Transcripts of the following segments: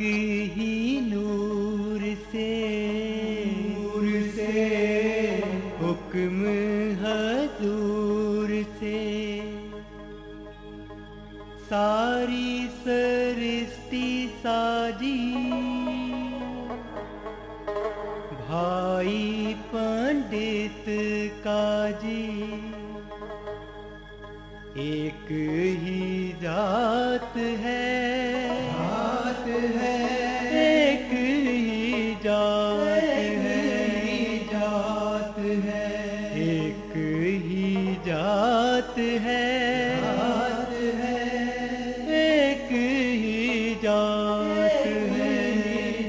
ही नूर से हुक्म हजूर से सारी सृष्टि साजी, भाई पंडित काजी। एक ही जात है, एक ही जात है, एक ही जात है, एक ही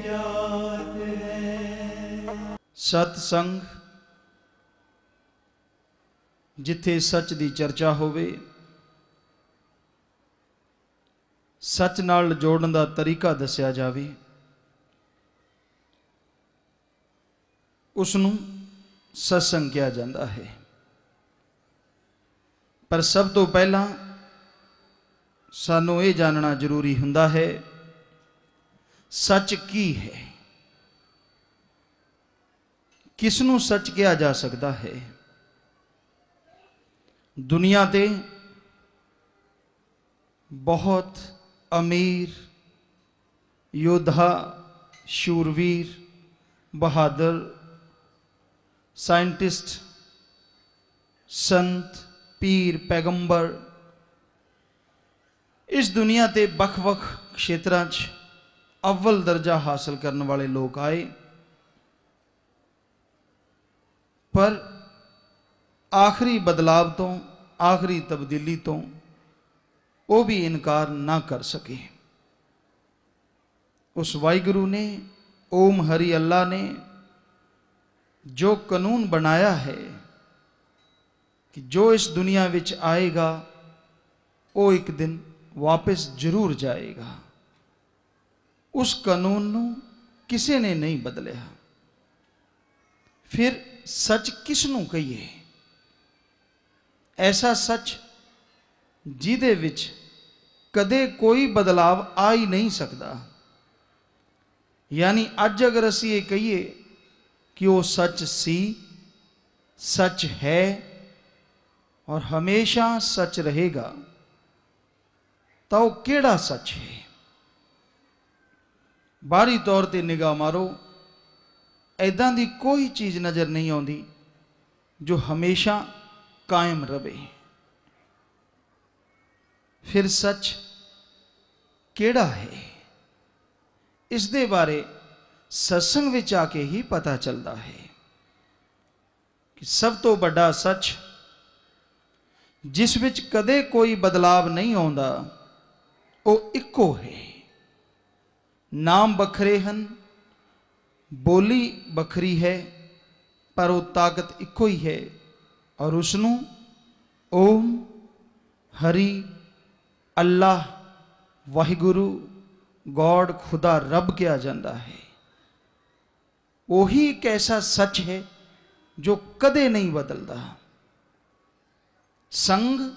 जात है। सत्संग जिथे सच दी चर्चा होवे, सच नाल जोड़न दा तरीका दस्या जावे, उसनूं सत्संग कहा जाता है। पर सब तो पहला सानूं ये जानना जरूरी हुंदा है, सच की है, किसनूं सच कहा जा सकता है। दुनिया ते बहुत अमीर योद्धा, शूरवीर, बहादुर, साइंटिस्ट, संत, पीर, पैगंबर इस दुनिया ते बख-बख क्षेत्रां च अव्वल दर्जा हासिल करने वाले लोग आए, पर आखिरी बदलाव तो, आखिरी तब्दीली तो वो भी इनकार ना कर सके। उस वाहिगुरु ने, ओम हरि अल्लाह ने जो कानून बनाया है कि जो इस दुनिया विच आएगा वो एक दिन वापस जरूर जाएगा, उस कानून नूं किसी ने नहीं बदलिया। फिर सच किसनूं कहिए? ऐसा सच जिहदे विच कदे कोई बदलाव आ ही नहीं सकता। यानी अज अगर असी ये कहिए कि वो सच सी, सच है और हमेशा सच रहेगा, तो वो केड़ा सच है? बाहरी तौर पर निगाह मारो, ऐदां दी कोई चीज़ नज़र नहीं आती जो हमेशा कायम रहे। फिर सच केड़ा है? इस दे बारे सत्संग विच आके ही पता चलता है कि सब तो बड़ा सच जिस विच कदे कोई बदलाव नहीं आउंदा, वो इक्को है। नाम बखरे हैं, बोली बखरी है, पर वो ताकत इक्को ही है और उसनूं ओम हरि अल्लाह, वाहिगुरु, गॉड, खुदा, रब कहा जाता है। वही एक ऐसा सच है जो कदे नहीं बदलता। संग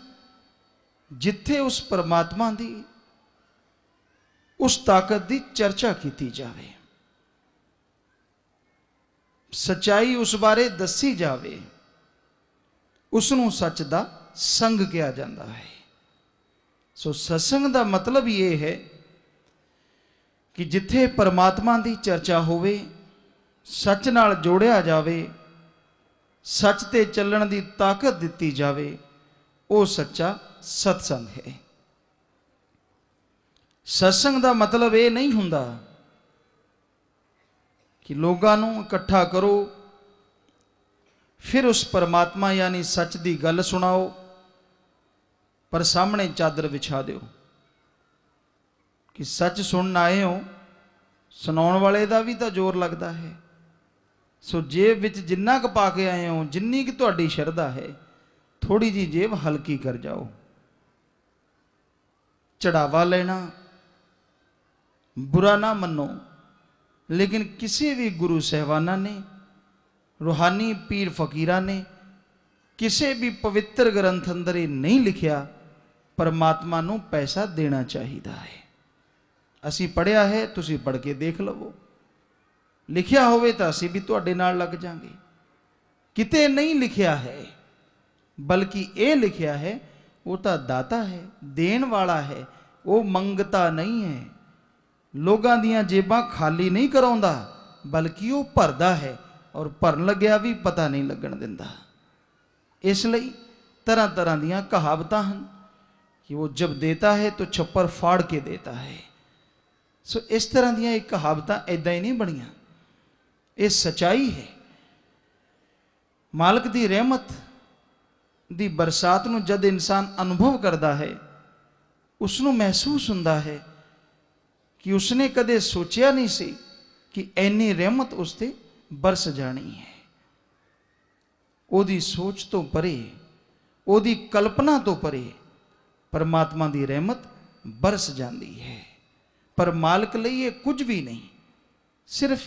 जिथे उस परमात्मा दी, उस ताकत की चर्चा की जावे, सच्चाई उस बारे दसी जावे, उसनूं सच दा संग कहा जाता है। सो सत्संग का मतलब ये है कि जिथे परमात्मा की चर्चा होवे, सच नाल जोड़िया जावे, सच ते चलण की ताकत दिती जावे, वो सच्चा सत्संग है। सत्संग का मतलब ये नहीं हुंदा कि लोगों नूं इकट्ठा करो, फिर उस परमात्मा यानी सच की गल सुनाओ, पर सामने चादर विछा दो कि सच सुनना आए हो। सुनाउण वाले का भी तो जोर लगता है। सो जेब विच जिन्ना क पा के आए हो, जिन्नी कि तुहाडी शरधा है, थोड़ी जी जेब हल्की कर जाओ। चढ़ावा लेना बुरा ना मनो, लेकिन किसी भी गुरु साहबाना ने, रूहानी पीर फकीरा ने किसी भी पवित्र ग्रंथ अंदर ये नहीं लिखिया परमात्मा नूं पैसा देना चाहिए है। ਅਸੀਂ ਪੜ੍ਹਿਆ ਹੈ, ਤੁਸੀਂ ਪੜ੍ਹ ਕੇ ਦੇਖ ਲਵੋ। ਲਿਖਿਆ ਹੋਵੇ ਤਾਂ ਅਸੀਂ ਵੀ ਤੁਹਾਡੇ ਨਾਲ ਲੱਗ ਜਾਾਂਗੇ। ਕਿਤੇ ਨਹੀਂ ਲਿਖਿਆ ਹੈ, ਬਲਕਿ ਇਹ ਲਿਖਿਆ ਹੈ ਉਹ ਤਾਂ ਦਾਤਾ ਹੈ, ਦੇਣ ਵਾਲਾ ਹੈ, ਉਹ ਮੰਗਤਾ ਨਹੀਂ ਹੈ। ਲੋਕਾਂ ਦੀਆਂ ਜੇਬਾਂ ਖਾਲੀ ਨਹੀਂ ਕਰਾਉਂਦਾ, ਬਲਕਿ ਉਹ ਭਰਦਾ ਹੈ, ਔਰ ਭਰਨ ਲੱਗਿਆ ਵੀ ਪਤਾ ਨਹੀਂ ਲੱਗਣ ਦਿੰਦਾ। ਇਸ ਲਈ ਤਰ੍ਹਾਂ ਤਰ੍ਹਾਂ ਦੀਆਂ ਕਹਾਵਤਾਂ ਹਨ कि वो जब देता है तो छप्पर फाड़ के देता है। सो इस तरह ਦੀਆਂ ਇਹ ਕਹਾਵਤਾਂ ਇਦਾਂ ਹੀ ਨਹੀਂ ਬਣੀਆਂ, ਇਹ ਸਚਾਈ ਹੈ। ਮਾਲਕ ਦੀ ਰਹਿਮਤ ਦੀ ਬਰਸਾਤ ਨੂੰ ਜਦ ਇਨਸਾਨ ਅਨੁਭਵ ਕਰਦਾ ਹੈ, ਉਸ ਨੂੰ ਮਹਿਸੂਸ ਹੁੰਦਾ ਹੈ ਕਿ ਉਸਨੇ ਕਦੇ ਸੋਚਿਆ ਨਹੀਂ ਸੀ ਕਿ ਇੰਨੀ ਰਹਿਮਤ ਉਸ ਤੇ ਬਰਸ ਜਾਣੀ ਹੈ। ਉਹਦੀ ਸੋਚ ਤੋਂ ਪਰੇ, ਉਹਦੀ ਕਲਪਨਾ ਤੋਂ ਪਰੇ परमात्मा की रहमत बरस जाती है। पर मालिक लिए ये कुछ भी नहीं, सिर्फ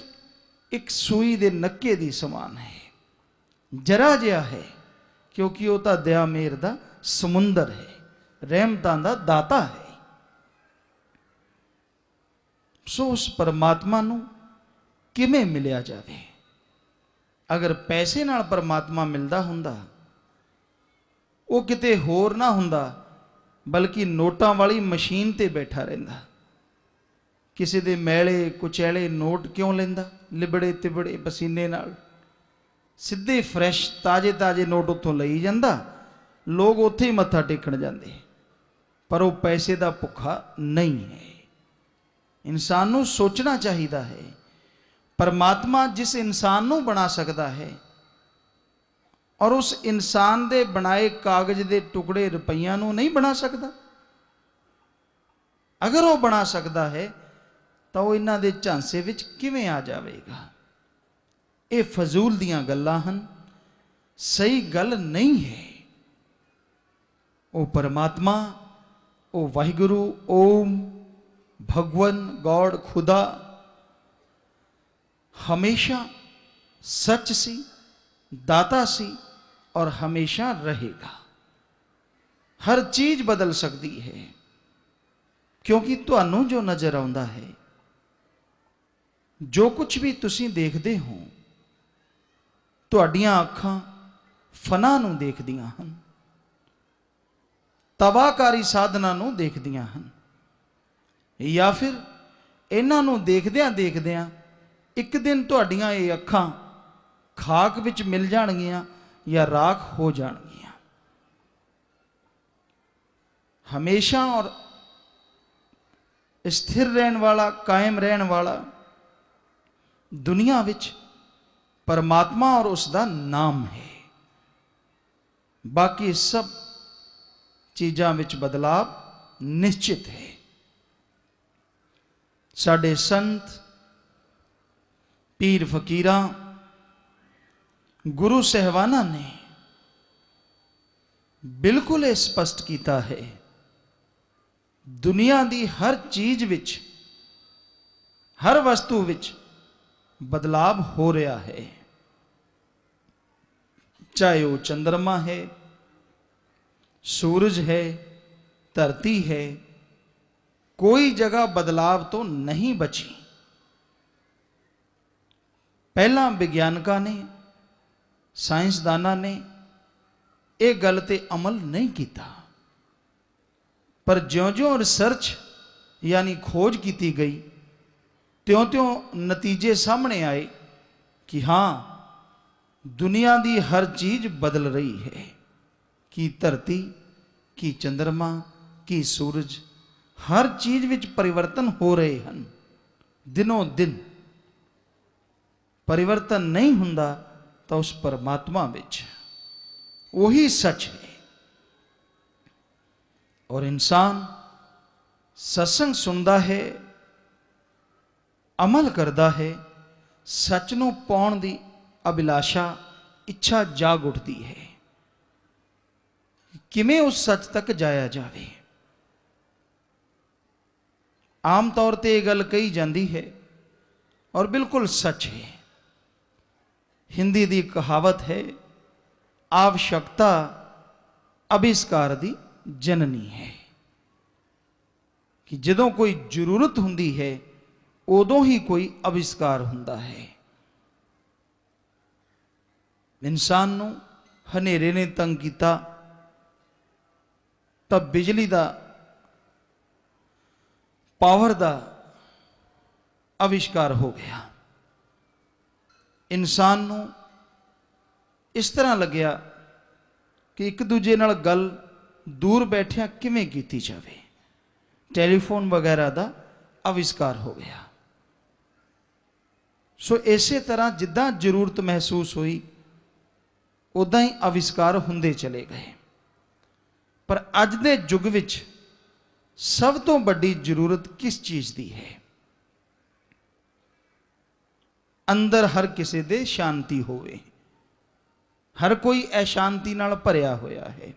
एक सूई दे नक्के दी समान है, जरा जिहा है, क्योंकि वह तो दया मेहर दा समुंदर है, रहमतां दा दाता है। सो उस परमात्मा नूं किवें मिलिया जावे? अगर पैसे नाल परमात्मा मिलदा हुंदा, वो किते होर ना हुंदा, बल्कि नोटां वाली मशीन ते बैठा रहिंदा। किसी दे मैले कुचैले नोट क्यों लैंदा? लिबड़े तिबड़े पसीने नाल सीधे फ्रैश ताजे ताजे नोट उत्थों लई जांदा, लोग उत्थे ही मत्था टेकण जांदे, पर वो पैसे दा भुखा नहीं है। इंसान नूं सोचना चाहिदा है, परमात्मा जिस इंसान नूं बना सकदा है और उस इंसान दे बनाए कागज दे टुकड़े रुपइयां नूं नहीं बना सकता। अगर वो बना सकता है तो वो इन्हां दे झांसे विच किवें आ जावेगा? ये फजूल दियां गल्लां हन, सही गल नहीं है। वो परमात्मा, वो वाहिगुरु, ओम भगवन गॉड खुदा हमेशा सच सी, दाता सी और हमेशा रहेगा। हर चीज बदल सकती है, क्योंकि तुहानू जो नजर आउंदा है, जो कुछ भी तुसीं देखदे हो, तुहाडीआं अखां फना नूं देखदियां हन, तबाहकारी साधना नूं देखदियां हन, या फिर इन्हां नूं देखदियां देखदियां एक दिन तुहाडीआं ये अखां खाक विच मिल जाणगियां या राख हो जाणगियां। हमेशा और स्थिर रहने वाला, कायम रहने वाला दुनिया विच परमात्मा और उसका नाम है। बाकी सब चीज़ां विच बदलाव निश्चित है। साडे संत, पीर फकीरां, गुरु सहवाना ने बिल्कुल स्पष्ट किया है, दुनिया की हर चीज विच, हर वस्तु विच बदलाव हो रहा है। चाहे वो चंद्रमा है, सूरज है, धरती है, कोई जगह बदलाव तो नहीं बची। पहला विज्ञानकां ने, साइंसदाना ने एक गल ते अमल नहीं किया, पर ज्यों ज्यों रिसर्च यानी खोज की गई, त्यों त्यों नतीजे सामने आए कि हाँ, दुनिया की हर चीज बदल रही है। कि धरती, कि चंद्रमा, कि सूरज, हर चीज विच परिवर्तन हो रहे हैं। दिनों दिन परिवर्तन नहीं हुंदा तो उस परमात्मा विच वही सच है। और इंसान सत्संग सुनता है, अमल करता है, सच नूं पाउण दी अभिलाषा, इच्छा जाग उठती है। किवें उस सच तक जाया जावे? आम तौर पर यह गल कही जाती है और बिल्कुल सच है। हिंदी दी कहावत है, आवश्यकता आविष्कार दी जननी है। कि जदों कोई जरूरत हुंदी है उदों ही कोई आविष्कार हुंदा है। इंसान नूं हनेरे ने तंग किया तब बिजली का पावर का आविष्कार हो गया। इंसान नूं इस तरह लग्या कि एक दूजे नाल गल दूर बैठिया किवें कीती जावे, टैलीफोन वगैरह का आविष्कार हो गया। सो इसे तरह जिद्दां जरूरत महसूस हुई उदां ही आविष्कार हुंदे चले गए। पर अज दे युग विच सब तो बड़ी जरूरत किस चीज़ की है? अंदर हर किसी दे शांति होवे। हर कोई अशांति नाल भरिया होया है,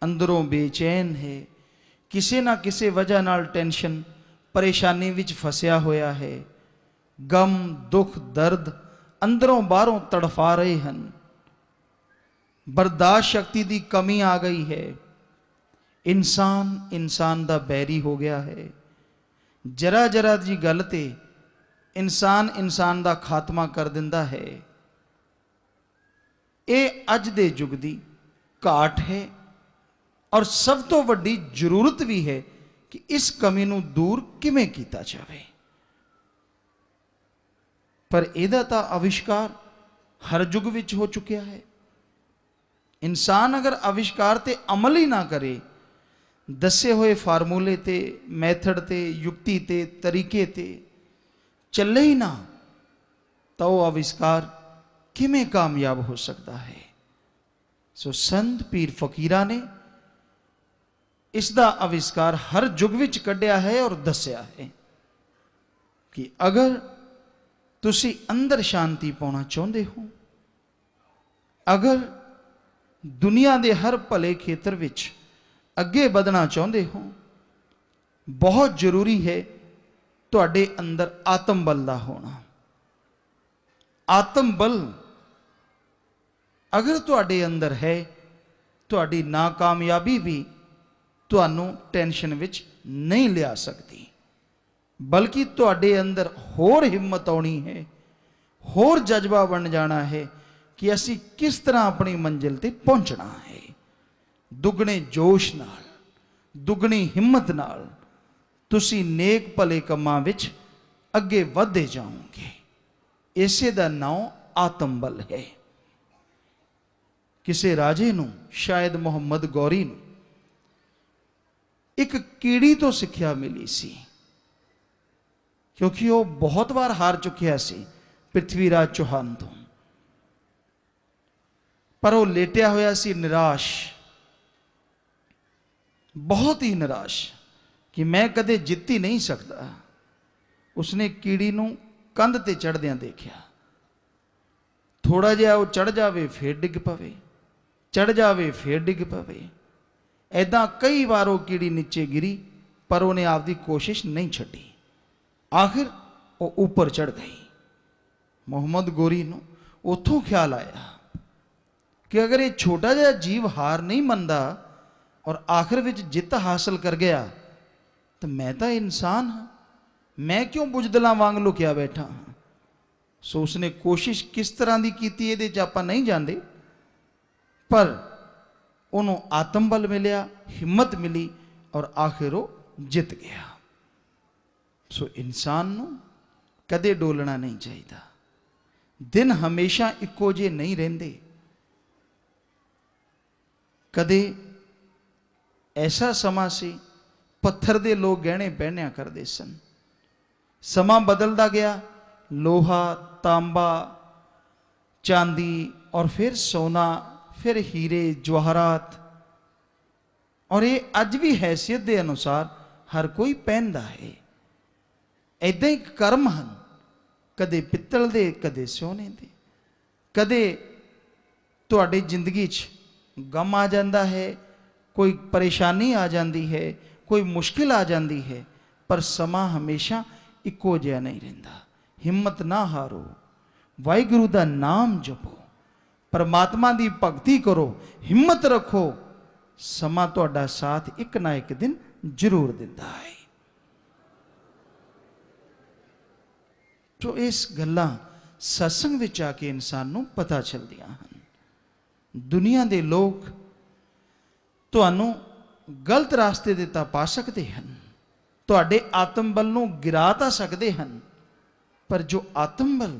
अंदरों बेचैन है, किसी ना किसी वजह नाल टेंशन परेशानी विच फसिया होया है। गम दुख दर्द अंदरों बाहरों तड़फा रहे हैं। बर्दाश्त शक्ति की कमी आ गई है। इंसान दा बैरी हो गया है। जरा जरा जी गल ते इंसान दा खात्मा कर दिंदा है। ये अज दे युग दी घाट है और सब तो वड्डी जरूरत भी है कि इस कमी नूं दूर किवें कीता जावे। पर इहदा तां आविष्कार हर युग विच हो चुकिया है। इंसान अगर आविष्कार ते अमल ही ना करे, दसे हुए फार्मूले ते मैथड ते युक्ति ते तरीके ते चले ही ना, तो वह आविष्कार किमें कामयाब हो सकता है। सो संत पीर फकीरा ने इसका आविष्कार हर युग विच कढ़िया है और दसिया है कि अगर तुसी अंदर शांति पाना चाहते हो, अगर दुनिया के हर भले खेतर विच अगे बढ़ना चाहते हो, बहुत जरूरी है तुहाडे अंदर आत्म बल का होना। आत्म बल अगर तुहाडे अंदर है, तुहाडी नाकामयाबी भी तुहानू टेंशन विच नहीं लिया सकती, बल्कि तुहाडे अंदर होर हिम्मत आनी है, होर जज्बा बन जाना है कि असी किस तरह अपनी मंजिल ते पहुंचना है। दुगने जोश नाल, दुगनी हिम्मत नाल तुसी नेक भले कमां विच अगे वधदे जाओगे। इसे दा नाम आत्म बल है। किसी राजे नूं, शायद मुहम्मद गौरी नूं, एक कीड़ी तो सिक्ख्या मिली सी, क्योंकि वह बहुत बार हार चुकिया सी पृथ्वीराज चौहान तो। पर वह लेटिया होया सी निराश, बहुत ही निराश कि मैं कदे जित ही नहीं सकता। उसने कीड़ी नूं कंध ते चढ़दियां देखिया। थोड़ा जिहा वो चढ़ जावे फिर डिग पवे, चढ़ जावे फिर डिग पवे। ऐदा कई बार वो कीड़ी नीचे गिरी, पर उन्हें आपकी कोशिश नहीं छड्डी। आखिर वो ऊपर चढ़ गई। मुहम्मद गौरी नूं उथों ख्याल आया कि अगर ये छोटा जिहा जीव हार नहीं मनता और आखिर विच जित हासिल कर गया, तो मैं तो इंसान हाँ, मैं क्यों बुजदलां वांग लुकिया बैठा हाँ। सो उसने कोशिश किस तरह की कीती इहदे च आपां नहीं जानते, पर उन्होंने आत्म बल मिलिया, हिम्मत मिली और आखिर वो जित गया। सो इंसान नूं कदे डोलना नहीं चाहिए। दिन हमेशा इक्को जे नहीं रहिंदे। कदे ऐसा समा सी पत्थर दे लोग गहने पहनिया करते सन। समा बदलता गया, लोहा तांबा चांदी और फिर सोना, फिर हीरे जवाहरात, और ये अज भी हैसियत के अनुसार हर कोई पहनता है। ऐदा ही कर्म हैं, कदे पित्तल दे कदे सोने दे। कदे तुहाडी जिंदगी च गम आ जाता है, कोई परेशानी आ जाती है, कोई मुश्किल आ जाती है, पर समा हमेशा इक्को जिहा नहीं रहिंदा। हिम्मत ना हारो, वाहिगुरू दा नाम जपो, परमात्मा की भगती करो, हिम्मत रखो। समा तुहाडा साथ एक ना एक दिन जरूर दिंदा है। ਸੋ ਇਸ ਗੱਲਾਂ ਸਤਸੰਗ ਵਿੱਚ ਆ ਕੇ ਇਨਸਾਨ ਨੂੰ ਪਤਾ ਚੱਲਦੀਆਂ ਹਨ। ਦੁਨੀਆ ਦੇ ਲੋਕ ਤੁਹਾਨੂੰ ਗਲਤ ਰਾਸਤੇ ਦੇ ਤਾਂ ਪਾ ਸਕਦੇ ਹਨ, ਤੁਹਾਡੇ ਆਤਮ ਬਲ ਨੂੰ ਗਿਰਾ ਤਾਂ ਸਕਦੇ ਹਨ, ਪਰ ਜੋ ਆਤਮ ਬਲ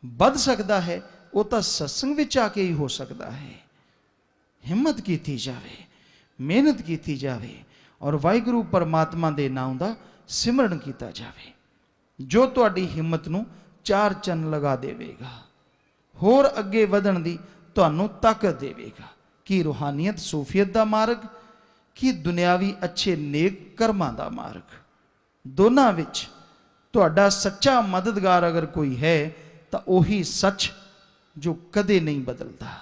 ਵੱਧ ਸਕਦਾ ਹੈ ਉਹ ਤਾਂ ਸਤਸੰਗ ਵਿੱਚ ਆ ਕੇ ਹੀ ਹੋ ਸਕਦਾ ਹੈ। ਹਿੰਮਤ ਕੀਤੀ ਜਾਵੇ, ਮਿਹਨਤ ਕੀਤੀ ਜਾਵੇ ਔਰ ਵਾਹਿਗੁਰੂ ਪਰਮਾਤਮਾ ਦੇ ਨਾਮ ਦਾ ਸਿਮਰਨ ਕੀਤਾ ਜਾਵੇ, ਜੋ ਤੁਹਾਡੀ ਹਿੰਮਤ ਨੂੰ ਚਾਰ ਚੰਨ ਲਗਾ ਦੇਵੇਗਾ, ਹੋਰ ਅੱਗੇ ਵਧਣ ਦੀ ਤੁਹਾਨੂੰ ਤਾਕਤ ਦੇਵੇਗਾ। ਕੀ ਰੂਹਾਨੀਅਤ ਸੂਫੀਅਤ ਦਾ ਮਾਰਗ, ਕੀ ਦੁਨਿਆਵੀ ਅੱਛੇ ਨੇਕ ਕਰਮਾਂ ਦਾ ਮਾਰਗ, ਦੋਨਾਂ ਵਿੱਚ ਤੁਹਾਡਾ ਸੱਚਾ ਮਦਦਗਾਰ ਅਗਰ ਕੋਈ ਹੈ ਤਾਂ ਉਹੀ ਸੱਚ ਜੋ ਕਦੇ ਨਹੀਂ ਬਦਲਦਾ,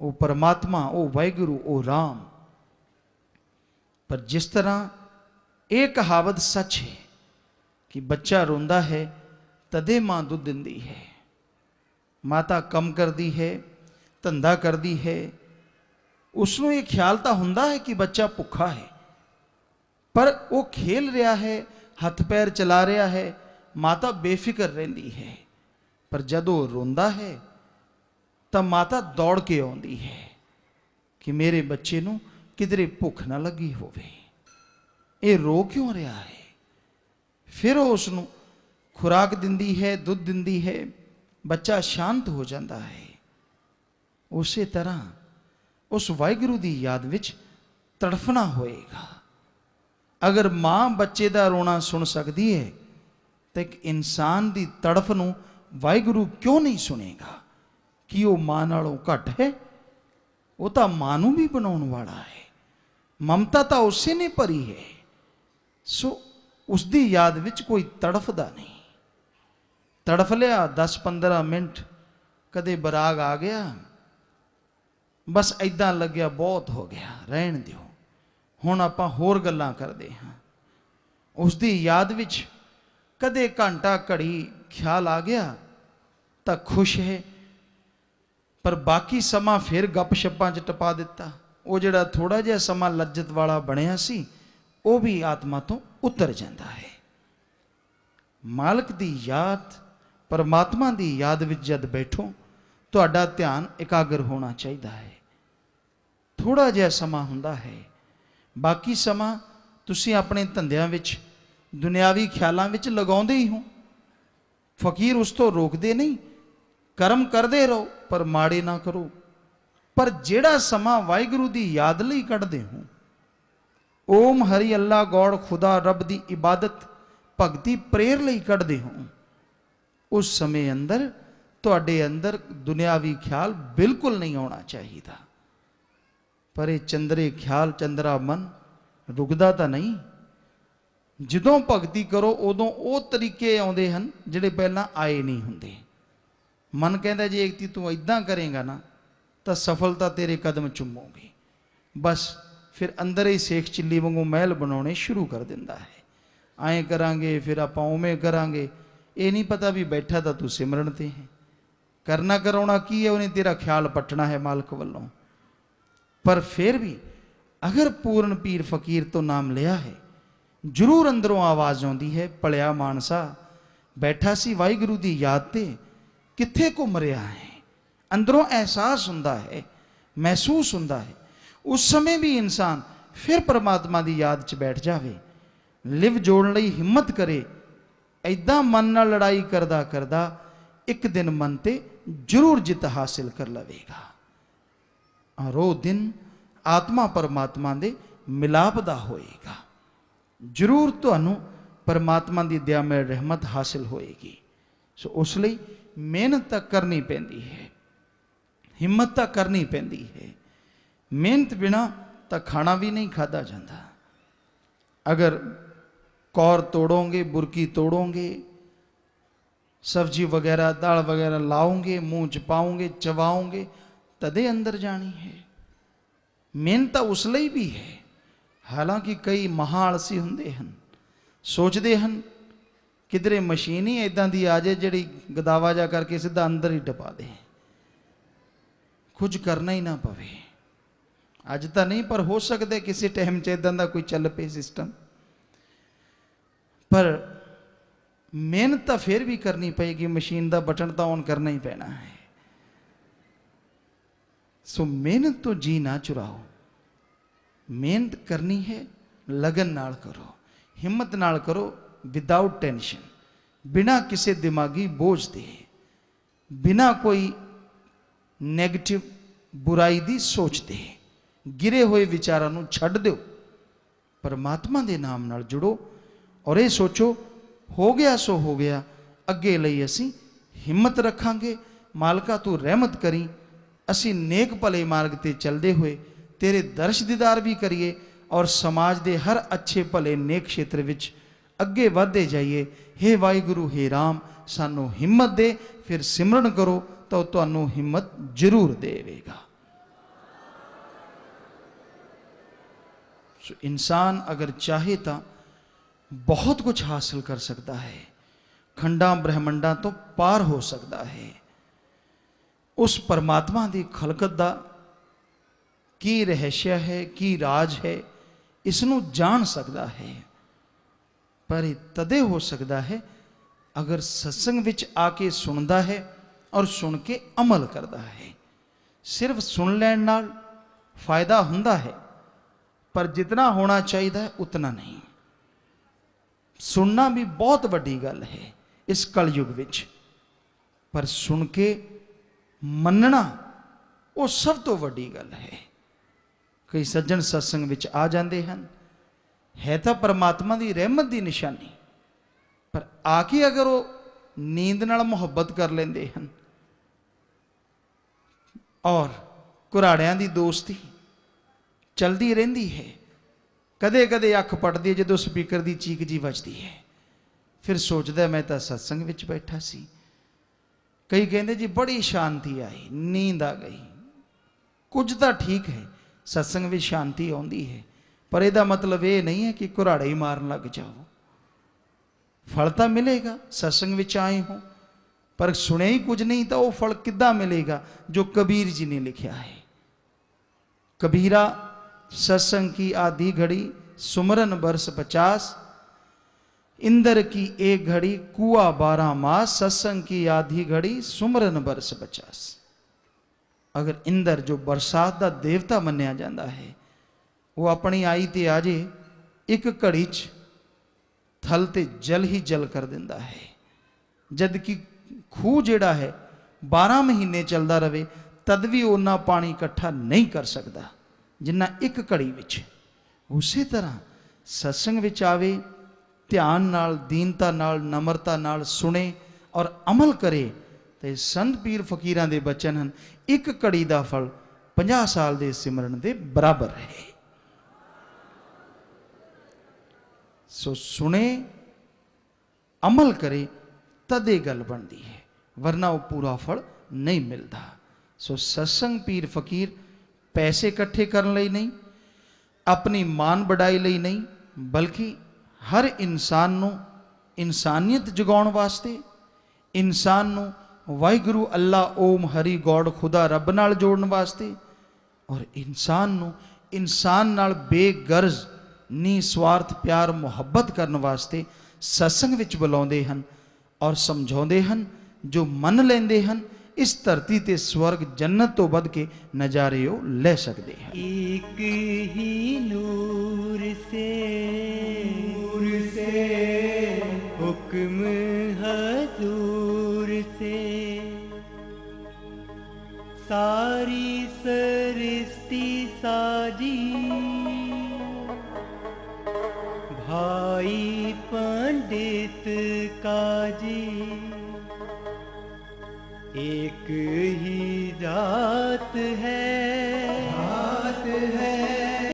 ਉਹ ਪਰਮਾਤਮਾ, ਉਹ ਵਾਹਿਗੁਰੂ, ਉਹ ਰਾਮ। ਪਰ ਜਿਸ ਤਰ੍ਹਾਂ ਇਹ ਕਹਾਵਤ ਸੱਚ ਹੈ ਕਿ ਬੱਚਾ ਰੋਂਦਾ ਹੈ ਤਦੇ ਮਾਂ ਦੁੱਧ ਦਿੰਦੀ ਹੈ, ਮਾਤਾ ਕੰਮ ਕਰਦੀ ਹੈ, ਧੰਦਾ ਕਰਦੀ ਹੈ, ਉਸਨੂੰ ਇਹ ਖਿਆਲ ਤਾਂ ਹੁੰਦਾ ਹੈ ਕਿ ਬੱਚਾ ਭੁੱਖਾ ਹੈ, ਪਰ ਉਹ ਖੇਲ ਰਿਹਾ ਹੈ, ਹੱਥ ਪੈਰ ਚਲਾ ਰਿਹਾ ਹੈ, ਮਾਤਾ ਬੇਫਿਕਰ ਰਹਿੰਦੀ ਹੈ। ਪਰ ਜਦੋਂ ਰੋਂਦਾ ਹੈ ਤਾਂ ਮਾਤਾ ਦੌੜ ਕੇ ਆਉਂਦੀ ਹੈ ਕਿ ਮੇਰੇ ਬੱਚੇ ਨੂੰ ਕਿਧਰੇ ਭੁੱਖ ਨਾ ਲੱਗੀ ਹੋਵੇ, ਇਹ ਰੋ ਕਿਉਂ ਰਿਹਾ ਹੈ। ਫਿਰ ਉਹ ਉਸ ਨੂੰ ਖੁਰਾਕ ਦਿੰਦੀ ਹੈ, ਦੁੱਧ ਦਿੰਦੀ ਹੈ, ਬੱਚਾ ਸ਼ਾਂਤ ਹੋ ਜਾਂਦਾ ਹੈ। ਉਸੇ ਤਰ੍ਹਾਂ ਉਸ ਵਾਹਿਗੁਰੂ ਦੀ ਯਾਦ ਵਿੱਚ ਤੜਫਣਾ ਹੋਏਗਾ। ਅਗਰ ਮਾਂ ਬੱਚੇ ਦਾ ਰੋਣਾ ਸੁਣ ਸਕਦੀ ਹੈ ਤਾਂ ਇੱਕ ਇਨਸਾਨ ਦੀ ਤੜਫ ਨੂੰ ਵਾਹਿਗੁਰੂ ਕਿਉਂ ਨਹੀਂ ਸੁਣੇਗਾ। ਕਿ ਉਹ ਮਾਂ ਨਾਲੋਂ ਘੱਟ ਹੈ? ਉਹ ਤਾਂ ਮਾਂ ਨੂੰ ਵੀ ਬਣਾਉਣ ਵਾਲਾ ਹੈ, ਮਮਤਾ ਤਾਂ ਉਸੇ ਨੇ ਭਰੀ ਹੈ। ਸੋ ਉਸ ਦੀ ਯਾਦ ਵਿੱਚ ਕੋਈ ਤੜਫਦਾ ਨਹੀਂ। ਤੜਫ ਲਿਆ 10-15 ਮਿੰਟ, ਕਦੇ ਬਰਾਗ ਆ ਗਿਆ, ਬਸ ਐਦਾਂ ਲੱਗਿਆ ਬਹੁਤ ਹੋ ਗਿਆ, ਰਹਿਣ ਦਿਓ, ਹੁਣ ਆਪਾਂ ਹੋਰ ਗੱਲਾਂ ਕਰਦੇ ਹਾਂ। ਉਸ ਦੀ ਯਾਦ ਵਿੱਚ ਕਦੇ ਘੰਟਾ ਘੜੀ ਖਿਆਲ ਆ ਗਿਆ ਤਾਂ ਖੁਸ਼ ਹੈ, ਪਰ ਬਾਕੀ ਸਮਾਂ ਫਿਰ ਗੱਪ ਸ਼ੱਪਾਂ 'ਚ ਟਪਾ ਦਿੱਤਾ। ਉਹ ਜਿਹੜਾ ਥੋੜਾ ਜਿਹਾ ਸਮਾਂ ਲੱਜਤ ਵਾਲਾ ਬਣਿਆ ਸੀ ਉਹ ਵੀ ਆਤਮਾ ਤੋਂ ਉਤਰ ਜਾਂਦਾ ਹੈ। ਮਾਲਕ ਦੀ ਯਾਦ, ਪਰਮਾਤਮਾ ਦੀ ਯਾਦ ਵਿੱਚ ਜਦ ਬੈਠੋ ਤੁਹਾਡਾ ਧਿਆਨ ਇਕਾਗਰ ਹੋਣਾ ਚਾਹੀਦਾ ਹੈ। ਥੋੜਾ ਜਿਹਾ ਸਮਾਂ ਹੁੰਦਾ ਹੈ, ਬਾਕੀ ਸਮਾਂ ਤੁਸੀਂ ਆਪਣੇ ਧੰਦਿਆਂ ਵਿੱਚ, ਦੁਨਿਆਵੀ ਖਿਆਲਾਂ ਵਿੱਚ ਲਗਾਉਂਦੇ ਹੀ ਹੋ। ਫਕੀਰ ਉਸ ਤੋਂ ਰੋਕਦੇ ਨਹੀਂ, ਕਰਮ ਕਰਦੇ ਰਹੋ ਪਰ ਮਾੜੇ ਨਾ ਕਰੋ। ਪਰ ਜਿਹੜਾ ਸਮਾਂ ਵਾਹਿਗੁਰੂ ਦੀ ਯਾਦ ਲਈ ਕੱਢਦੇ ਹੋ, ਓਮ ਹਰੀ ਅੱਲਾ ਗੌੜ ਖੁਦਾ ਰੱਬ ਦੀ ਇਬਾਦਤ ਭਗਤੀ ਪ੍ਰੇਰ ਲਈ ਕੱਢਦੇ ਹੋ, ਉਸ ਸਮੇਂ ਅੰਦਰ ਤੁਹਾਡੇ ਅੰਦਰ ਦੁਨਿਆਵੀ ਖਿਆਲ ਬਿਲਕੁਲ ਨਹੀਂ ਆਉਣਾ ਚਾਹੀਦਾ। ਪਰ ਇਹ ਚੰਦਰੇ ਖਿਆਲ, ਚੰਦਰਾ ਮਨ ਰੁਕਦਾ ਤਾਂ ਨਹੀਂ। ਜਦੋਂ ਭਗਤੀ ਕਰੋ ਉਦੋਂ ਉਹ ਤਰੀਕੇ ਆਉਂਦੇ ਹਨ ਜਿਹੜੇ ਪਹਿਲਾਂ ਆਏ ਨਹੀਂ ਹੁੰਦੇ। ਮਨ ਕਹਿੰਦਾ ਜੇ ਇੱਕ ਤੂੰ ਇਦਾਂ ਕਰੇਗਾ ਨਾ ਤਾਂ ਸਫਲਤਾ ਤੇਰੇ ਕਦਮ ਚੁੰਮੋਗੀ। ਬਸ ਫਿਰ ਅੰਦਰ ਹੀ ਸੇਖ ਚਿੱਲੀ ਵਾਂਗੂ ਮਹਿਲ ਬਣਾਉਣੇ ਸ਼ੁਰੂ ਕਰ ਦਿੰਦਾ ਹੈ। ਐਂ ਕਰਾਂਗੇ, ਫਿਰ ਆਪਾਂ ਉਵੇਂ ਕਰਾਂਗੇ। ਇਹ ਨਹੀਂ ਪਤਾ ਵੀ ਬੈਠਾ ਤਾਂ ਤੂੰ ਸਿਮਰਨ ਤੇ ਹੈ। ਕਰਨਾ ਕਰਾਉਣਾ ਕੀ ਹੈ, ਉਹਨੇ ਤੇਰਾ ਖਿਆਲ ਪੱਟਣਾ ਹੈ ਮਾਲਕ ਵੱਲੋਂ। ਪਰ ਫਿਰ ਵੀ ਅਗਰ ਪੂਰਨ ਪੀਰ ਫਕੀਰ ਤੋਂ ਨਾਮ ਲਿਆ ਹੈ, ਜ਼ਰੂਰ ਅੰਦਰੋਂ ਆਵਾਜ਼ ਆਉਂਦੀ ਹੈ, ਭਲਿਆ ਮਾਨਸਾ ਬੈਠਾ ਸੀ ਵਾਹਿਗੁਰੂ ਦੀ ਯਾਦ ਤੇ, ਕਿੱਥੇ ਘੁੰਮ ਰਿਹਾ ਹੈ। ਅੰਦਰੋਂ ਅਹਿਸਾਸ ਹੁੰਦਾ ਹੈ, ਮਹਿਸੂਸ ਹੁੰਦਾ ਹੈ। ਉਸ ਸਮੇਂ ਵੀ ਇਨਸਾਨ ਫਿਰ ਪਰਮਾਤਮਾ ਦੀ ਯਾਦ 'ਚ ਬੈਠ ਜਾਵੇ, ਲਿਵ ਜੋੜਨ ਲਈ ਹਿੰਮਤ ਕਰੇ। ਐਦਾਂ ਮਨ ਨਾਲ ਲੜਾਈ ਕਰਦਾ ਕਰਦਾ ਇੱਕ ਦਿਨ ਮਨ ਤੇ ਜ਼ਰੂਰ ਜਿੱਤ ਹਾਸਿਲ ਕਰ ਲਵੇਗਾ। ਔਰ ਉਹ ਦਿਨ ਆਤਮਾ ਪਰਮਾਤਮਾ ਦੇ ਮਿਲਾਪ ਦਾ ਹੋਏਗਾ। ਜ਼ਰੂਰ ਤੁਹਾਨੂੰ ਪਰਮਾਤਮਾ ਦੀ ਦਇਆ ਮਿਲ ਰਹਿਮਤ ਹਾਸਿਲ ਹੋਏਗੀ। ਸੋ ਉਸ ਲਈ ਮਿਹਨਤ ਤਾਂ ਕਰਨੀ ਪੈਂਦੀ ਹੈ, ਹਿੰਮਤ ਤਾਂ ਕਰਨੀ ਪੈਂਦੀ ਹੈ। ਮਿਹਨਤ ਬਿਨਾ ਤਾਂ ਖਾਣਾ ਵੀ ਨਹੀਂ ਖਾਧਾ ਜਾਂਦਾ। ਅਗਰ कौर तोड़ोगे, बुरकी तोड़ोगे, सब्जी वगैरह दाल वगैरह लाओगे, मुंह च पाओगे, चबाओगे, तदे अंदर जानी है। मेहनत उस ਲਈ भी है। हालांकि कई महाआलसी ਹੁੰਦੇ ਹਨ, ਸੋਚਦੇ ਹਨ ਕਿਧਰੇ ਮਸ਼ੀਨ ਹੀ ਇਦਾਂ ਦੀ ਆ ਜਾਏ ਜਿਹੜੀ ਗਦਾਵਾ ਜਾ ਕਰਕੇ ਸਿੱਧਾ ਅੰਦਰ ਹੀ ਟਪਾ ਦੇ, ਕੁਝ ਕਰਨਾ ਹੀ ਨਾ ਪਵੇ। ਅੱਜ ਤਾਂ ਨਹੀਂ, ਪਰ ਹੋ ਸਕਦਾ ਕਿਸੇ ਟਾਈਮ 'ਚ ਇਦਾਂ ਦਾ ਕੋਈ ਚੱਲ ਪਏ ਸਿਸਟਮ। ਪਰ ਮਿਹਨਤ ਤਾਂ ਫਿਰ ਵੀ ਕਰਨੀ ਪਏਗੀ, ਮਸ਼ੀਨ ਦਾ ਬਟਨ ਤਾਂ ਔਨ ਕਰਨਾ ਹੀ ਪੈਣਾ ਹੈ। ਸੋ ਮਿਹਨਤ ਤੋਂ ਜੀ ਨਾ ਚੁਰਾਓ, ਮਿਹਨਤ ਕਰਨੀ ਹੈ, ਲਗਨ ਨਾਲ ਕਰੋ, ਹਿੰਮਤ ਨਾਲ ਕਰੋ, ਵਿਦਆਊਟ ਟੈਨਸ਼ਨ, ਬਿਨਾਂ ਕਿਸੇ ਦਿਮਾਗੀ ਬੋਝ ਦੇ, ਬਿਨਾਂ ਕੋਈ ਨੈਗੇਟਿਵ ਬੁਰਾਈ ਦੀ ਸੋਚਦੇ, ਗਿਰੇ ਹੋਏ ਵਿਚਾਰਾਂ ਨੂੰ ਛੱਡ ਦਿਓ, ਪਰਮਾਤਮਾ ਦੇ ਨਾਮ ਨਾਲ ਜੁੜੋ ਔਰ ਇਹ ਸੋਚੋ ਹੋ ਗਿਆ ਸੋ ਹੋ ਗਿਆ, ਅੱਗੇ ਲਈ ਅਸੀਂ ਹਿੰਮਤ ਰੱਖਾਂਗੇ। ਮਾਲਕਾ ਤੂੰ ਰਹਿਮਤ ਕਰੀ, ਅਸੀਂ ਨੇਕ ਭਲੇ ਮਾਰਗ ਤੇ ਚੱਲਦੇ ਹੋਏ ਤੇਰੇ ਦਰਸ਼ ਦੀਦਾਰ ਵੀ ਕਰੀਏ ਔਰ ਸਮਾਜ ਦੇ ਹਰ ਅੱਛੇ ਭਲੇ ਨੇਕ ਖੇਤਰ ਵਿੱਚ ਅੱਗੇ ਵਧਦੇ ਜਾਈਏ। ਹੇ ਵਾਹਿਗੁਰੂ, ਹੇ ਰਾਮ, ਸਾਨੂੰ ਹਿੰਮਤ ਦੇ, ਫਿਰ ਸਿਮਰਨ ਕਰੋ ਤਾਂ ਉਹ ਤੁਹਾਨੂੰ ਹਿੰਮਤ ਜ਼ਰੂਰ ਦੇਵੇਗਾ। ਸੋ ਇਨਸਾਨ ਅਗਰ ਚਾਹੇ ਤਾਂ ਬਹੁਤ ਕੁਝ ਹਾਸਲ ਕਰ ਸਕਦਾ ਹੈ, ਖੰਡਾਂ ਬ੍ਰਹਿਮੰਡਾਂ ਤੋਂ ਪਾਰ ਹੋ ਸਕਦਾ ਹੈ। ਉਸ ਪਰਮਾਤਮਾ ਦੀ ਖਲਕਤ ਦਾ ਕੀ ਰਹੱਸਿਆ ਹੈ, ਕੀ ਰਾਜ ਹੈ, ਇਸ ਨੂੰ ਜਾਣ ਸਕਦਾ ਹੈ। ਪਰ ਇਹ ਤਦੇ ਹੋ ਸਕਦਾ ਹੈ ਅਗਰ ਸਤਸੰਗ ਵਿੱਚ ਆ ਕੇ ਸੁਣਦਾ ਹੈ ਔਰ ਸੁਣ ਕੇ ਅਮਲ ਕਰਦਾ ਹੈ। ਸਿਰਫ ਸੁਣ ਲੈਣ ਨਾਲ ਫਾਇਦਾ ਹੁੰਦਾ ਹੈ, ਪਰ ਜਿਤਨਾ ਹੋਣਾ ਚਾਹੀਦਾ ਹੈ ਉਤਨਾ ਨਹੀਂ। ਸੁਣਨਾ ਵੀ ਬਹੁਤ ਵੱਡੀ ਗੱਲ ਹੈ ਇਸ ਕਲਯੁਗ ਵਿੱਚ, ਪਰ ਸੁਣ ਕੇ ਮੰਨਣਾ ਉਹ ਸਭ ਤੋਂ ਵੱਡੀ ਗੱਲ ਹੈ। ਕਈ ਸੱਜਣ ਸਤਸੰਗ ਵਿੱਚ ਆ ਜਾਂਦੇ ਹਨ, ਹੈ ਤਾਂ ਪਰਮਾਤਮਾ ਦੀ ਰਹਿਮਤ ਦੀ ਨਿਸ਼ਾਨੀ, ਪਰ ਆ ਕੇ ਅਗਰ ਉਹ ਨੀਂਦ ਨਾਲ ਮੁਹੱਬਤ ਕਰ ਲੈਂਦੇ ਹਨ ਔਰ ਕੁਰਾੜਿਆਂ ਦੀ ਦੋਸਤੀ ਚਲਦੀ ਰਹਿੰਦੀ ਹੈ, ਕਦੇ ਕਦੇ ਅੱਖ ਪਟਦੀ ਹੈ ਜਦੋਂ ਸਪੀਕਰ ਦੀ ਚੀਕ ਜੀ ਵੱਜਦੀ ਹੈ, ਫਿਰ ਸੋਚਦਾ ਮੈਂ ਤਾਂ ਸਤਸੰਗ ਵਿੱਚ ਬੈਠਾ ਸੀ। ਕਈ ਕਹਿੰਦੇ ਜੀ ਬੜੀ ਸ਼ਾਂਤੀ ਆਈ, ਨੀਂਦ ਆ ਗਈ। ਕੁਝ ਤਾਂ ਠੀਕ ਹੈ, ਸਤਸੰਗ ਵਿੱਚ ਸ਼ਾਂਤੀ ਆਉਂਦੀ ਹੈ, ਪਰ ਇਹਦਾ ਮਤਲਬ ਇਹ ਨਹੀਂ ਹੈ ਕਿ ਕੁਰਾੜੇ ਹੀ ਮਾਰਨ ਲੱਗ ਜਾਓ। ਫਲ ਤਾਂ ਮਿਲੇਗਾ, ਸਤਸੰਗ ਵਿੱਚ ਆਏ ਹੋ, ਪਰ ਸੁਣਿਆ ਹੀ ਕੁਝ ਨਹੀਂ ਤਾਂ ਉਹ ਫਲ ਕਿੱਦਾਂ ਮਿਲੇਗਾ ਜੋ ਕਬੀਰ ਜੀ ਨੇ ਲਿਖਿਆ ਹੈ। ਕਬੀਰਾ सत्संग की आधी घड़ी सुमरन बरस 50, इंद्र की एक घड़ी कुआ 12 मास, सत्संग की आधी घड़ी सुमरन बरस 50। अगर इंद्र जो बरसात का देवता मन्या जाता है वो अपनी आई ते आजे एक घड़ी च थल ते जल ही जल कर दिंदा है, जबकि खूह जिहड़ा है 12 महीने चलता रहे तद भी उन्ना पानी इकट्ठा नहीं कर सकता जिन्ना एक घड़ी विच। उसे तरह सत्संग विच आवे, ध्यान नाल, दीनता नाल, नम्रता नाल सुने और अमल करे तो संत पीर फकीरां दे बचन हैं, एक घड़ी दा फल 50 साल दे सिमरन दे बराबर है। सो सुने, अमल करे तद ये गल बनती है, वरना वो पूरा फल नहीं मिलता। सो सत्संग पीर फकीर पैसे इकट्ठे करने ਲਈ नहीं, अपनी मान बढ़ाई ਲਈ नहीं, बल्कि हर इंसान ਨੂੰ इंसानियत जगाउण वास्ते, इंसान ਨੂੰ वाहिगुरु अल्लाह ओम हरि गॉड खुदा रब नाल जोड़न वास्ते और इंसान ਨੂੰ इंसान नाल बेगर्ज निस्वार्थ प्यार मुहब्बत करन वास्ते सत्संग विच बुलाउंदे हन और समझाउंदे हन। जो मन लैंदे हन इस धरती ते स्वर्ग जन्नत तो बढ़ के नजारे ले सकते हैं। एक ही नूर से हुक्म हजूर से सारी सृष्टि साजी, भाई पंडित काजी, एक ही जात है